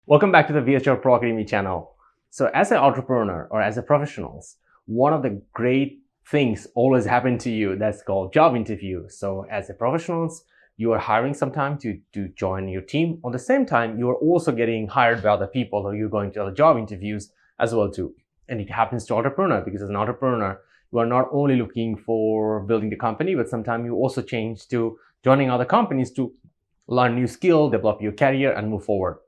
Welcome back to the VSHR Pro Academy channel. So as an entrepreneur or as a professionals, one of the great things always happen to you that's called job interview. So as a professionals, you are hiring sometime to join your team. On the same time, you are also getting hired by other people or you're going to other job interviews as well too. And it happens to entrepreneur because as an entrepreneur, you are not only looking for building the company, but sometimes you also change to joining other companies to learn new skill, develop your career and move forward.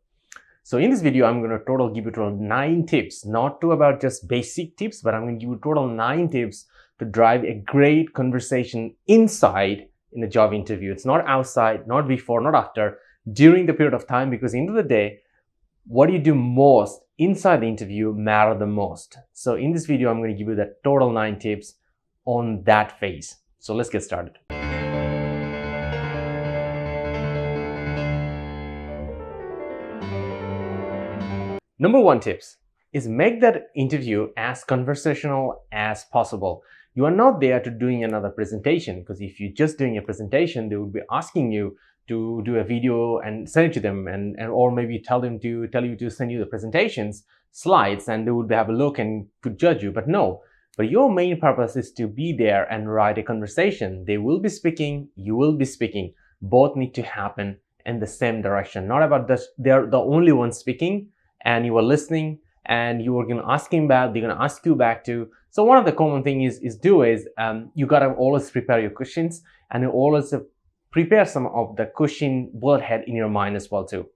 So in this video, I'm going to give you total 9 tips, not to about just basic tips, but I'm going to give you total 9 tips to drive a great conversation inside in a job interview. It's not outside, not before, not after, during the period of time, because at the end of the day, what you do most inside the interview matter the most. So in this video, I'm going to give you the total 9 tips on that phase. So let's get started. Number 1 tips is make that interview as conversational as possible. You are not there to doing another presentation, because if you're just doing a presentation, they would be asking you to do a video and send it to them or maybe tell you to send you the presentations slides and they would have a look and could judge you. But no, but your main purpose is to be there and write a conversation. They will be speaking, you will be speaking. Both need to happen in the same direction. Not about this, they're the only one speaking and you are listening and you are going to ask him back, they're going to ask you back too. So one of the common thing is you got to always prepare your questions and you always prepare some of the question bullet head in your mind as well too.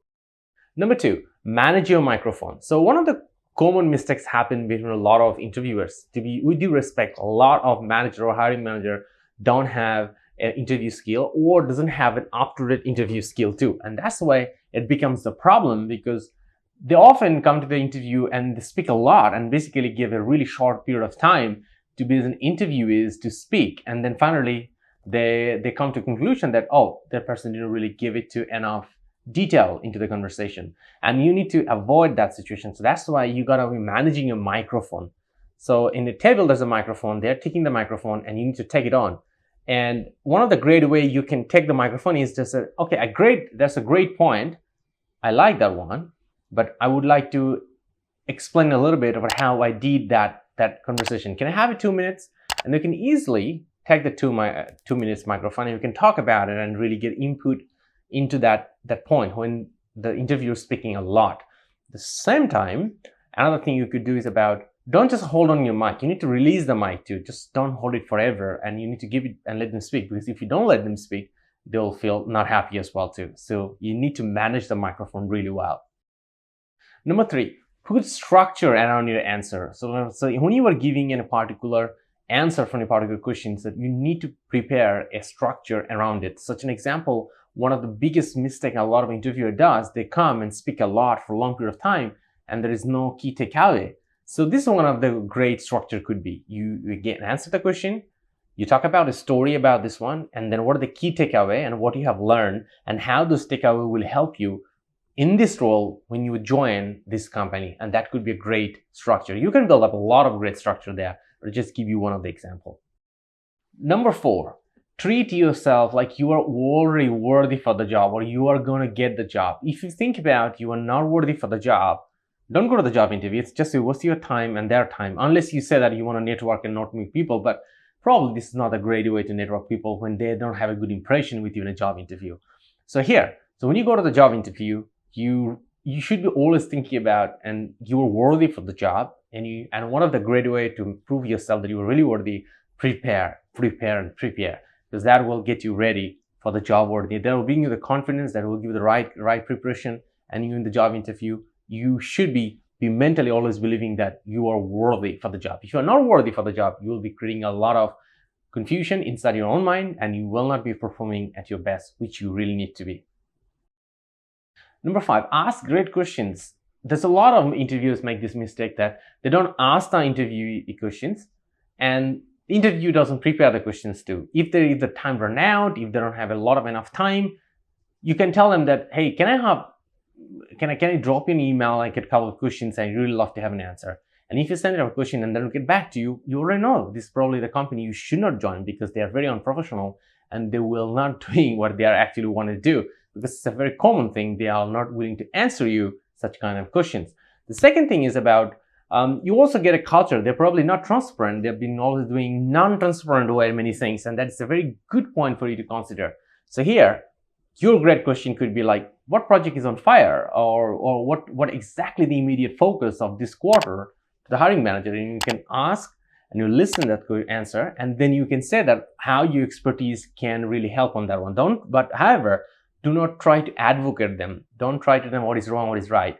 Number 2, manage your microphone. So one of the common mistakes happen between a lot of interviewers. We do respect a lot of manager or hiring manager don't have an interview skill or doesn't have an up-to-date interview skill too. And that's why it becomes a problem, because they often come to the interview and they speak a lot and basically give a really short period of time to be as an interviewees to speak. And then finally, they come to a conclusion that, oh, that person didn't really give it to enough detail into the conversation. And you need to avoid that situation. So that's why you gotta be managing your microphone. So in the table, there's a microphone, they're taking the microphone and you need to take it on. And one of the great way you can take the microphone is just, okay, that's a great point. I like that one. But I would like to explain a little bit about how I did that conversation. Can I have it 2 minutes? And you can easily take the 2 minutes microphone and you can talk about it and really get input into that point when the interviewer is speaking a lot. At the same time, another thing you could do is don't just hold on your mic. You need to release the mic too. Just don't hold it forever and you need to give it and let them speak, because if you don't let them speak, they'll feel not happy as well too. So you need to manage the microphone really well. Number 3, put structure around your answer. So when you are giving in a particular answer from a particular question, that you need to prepare a structure around it. Such an example, one of the biggest mistakes a lot of interviewer does, they come and speak a lot for a long period of time and there is no key takeaway. So this is one of the great structure could be. You again answer the question, you talk about a story about this one, and then what are the key takeaway and what you have learned and how those takeaway will help you in this role when you join this company. And that could be a great structure. You can build up a lot of great structure there, but I'll just give you one of the example. Number 4, treat yourself like you are already worthy for the job or you are going to get the job. If you think about you are not worthy for the job, don't go to the job interview. It's just waste your time and their time, unless you say that you want to network and not meet people. But probably this is not a great way to network people when they don't have a good impression with you in a job interview. So when you go to the job interview, you should be always thinking about and you are worthy for the job, and one of the great way to prove yourself that you are really worthy, prepare, because that will get you ready for the job worthy. That will bring you the confidence, that will give you the right preparation, and you in the job interview, you should be mentally always believing that you are worthy for the job. If you are not worthy for the job, you will be creating a lot of confusion inside your own mind and you will not be performing at your best, which you really need to be. Number 5, ask great questions. There's a lot of interviewers make this mistake that they don't ask the interviewee questions and the interview doesn't prepare the questions too. If the time run out, if they don't have a lot of enough time, you can tell them that, hey, can I drop you an email? I get a couple of questions. I really love to have an answer. And if you send them a question and they'll get back to you, you already know this is probably the company you should not join, because they are very unprofessional and they will not doing what they are actually want to do. Because it's a very common thing. They are not willing to answer you such kind of questions. The second thing is about you also get a culture. They're probably not transparent. They've been always doing non-transparent way many things, and that's a very good point for you to consider. So here, your great question could be like, what project is on fire, or what exactly the immediate focus of this quarter to the hiring manager, and you can ask and you listen to that good answer, and then you can say that how your expertise can really help on that one. However, do not try to advocate them. Don't try to tell them what is wrong, what is right.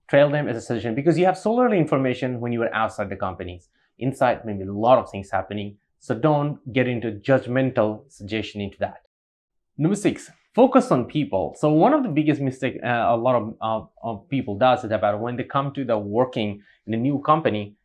Trail them as a suggestion, because you have so little information when you are outside the companies. Inside, maybe a lot of things happening. So don't get into judgmental suggestion into that. Number 6, focus on people. So one of the biggest mistakes a lot of people does is about when they come to the working in a new company,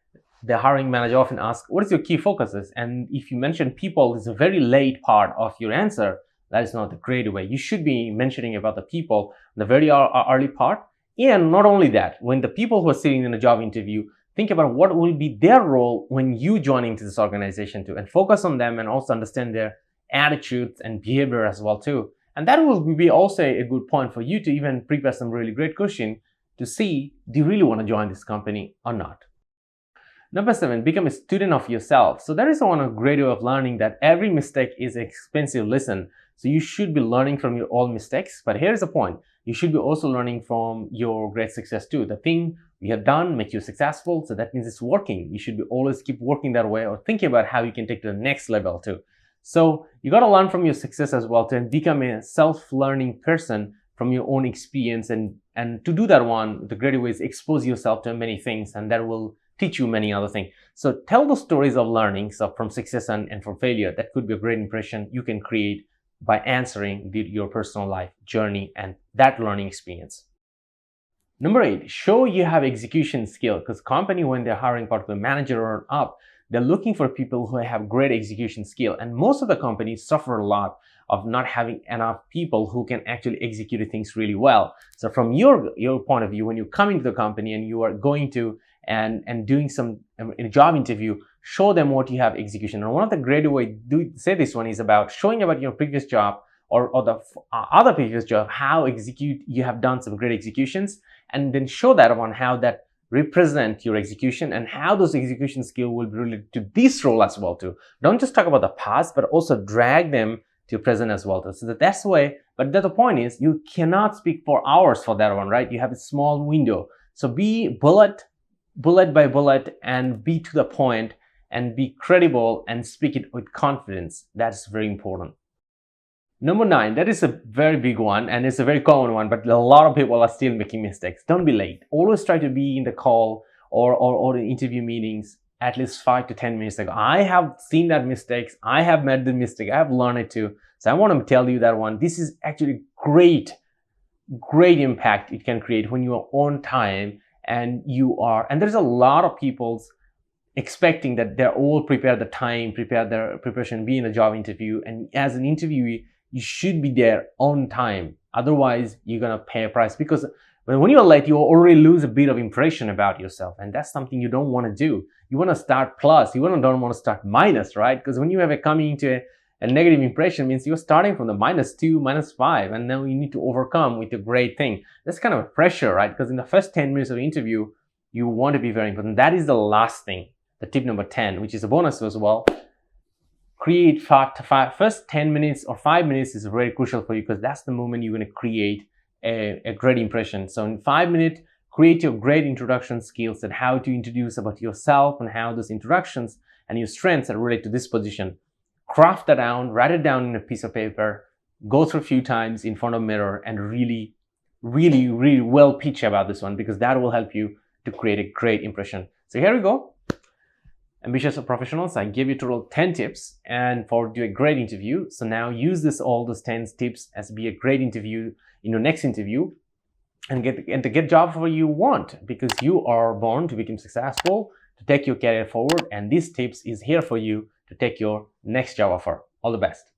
the hiring manager often asks, what is your key focuses? And if you mention people, it's a very late part of your answer. That is not the great way. You should be mentioning about the people in the very early part. And not only that, when the people who are sitting in a job interview, think about what will be their role when you join into this organization too, and focus on them and also understand their attitudes and behavior as well too. And that will be also a good point for you to even prepare some really great question to see, do you really want to join this company or not? Number 7, become a student of yourself. So that is one great way of learning, that every mistake is an expensive lesson. So you should be learning from your own mistakes. But here's the point. You should be also learning from your great success too. The thing you have done makes you successful. So that means it's working. You should be always keep working that way, or thinking about how you can take to the next level too. So you got to learn from your success as well to become a self-learning person from your own experience. And to do that one, the great way is expose yourself to many things, and that will teach you many other things. So tell the stories of learning, so from success and from failure. That could be a great impression you can create by answering your personal life journey and that learning experience. Number 8, show you have execution skill, because company, when they're hiring particular manager or up, they're looking for people who have great execution skill. And most of the companies suffer a lot of not having enough people who can actually execute things really well. So from your point of view, when you come into the company and you are going to and doing some in a job interview, show them what you have execution. And one of the great way to say this one is about showing about your previous job or the other previous job, how you have done some great executions, and then show that on how that represent your execution and how those execution skills will be related to this role as well too. Don't just talk about the past, but also drag them to present as well too. So that's the way. But the point is, you cannot speak for hours for that one, right? You have a small window. So be bullet by bullet, and be to the point, and be credible, and speak it with confidence. That's very important. Number 9, that is a very big one, and it's a very common one, but a lot of people are still making mistakes. Don't be late. Always try to be in the call or the interview meetings at least 5 to 10 minutes ago. I have seen that mistakes. I have made the mistake. I have learned it too. So I want to tell you that one. This is actually great impact it can create when you are on time and there's a lot of people expecting that they're all prepare the time, prepare their preparation, be in a job interview. And as an interviewee, you should be there on time. Otherwise, you're going to pay a price, because when you're late, you already lose a bit of impression about yourself. And that's something you don't want to do. You want to start plus. You don't want to start minus, right? Because when you have coming into a negative impression, means you're starting from the -2, -5, and then you need to overcome with a great thing. That's kind of a pressure, right? Because in the first 10 minutes of the interview, you want to be very important. That is the last thing, the tip number 10, which is a bonus as well. Create first 10 minutes or 5 minutes is very crucial for you, because that's the moment you're going to create a great impression. So in 5 minutes, create your great introduction skills and how to introduce about yourself and how those introductions and your strengths are related to this position. Craft that down, write it down in a piece of paper, go through a few times in front of a mirror, and really well pitch about this one, because that will help you to create a great impression. So here we go. Ambitious professionals, I gave you total 10 tips and for do a great interview. So now use all those 10 tips as be a great interview in your next interview, and to get job for you want, because you are born to become successful, to take your career forward, and these tips is here for you to take your next job offer. All the best.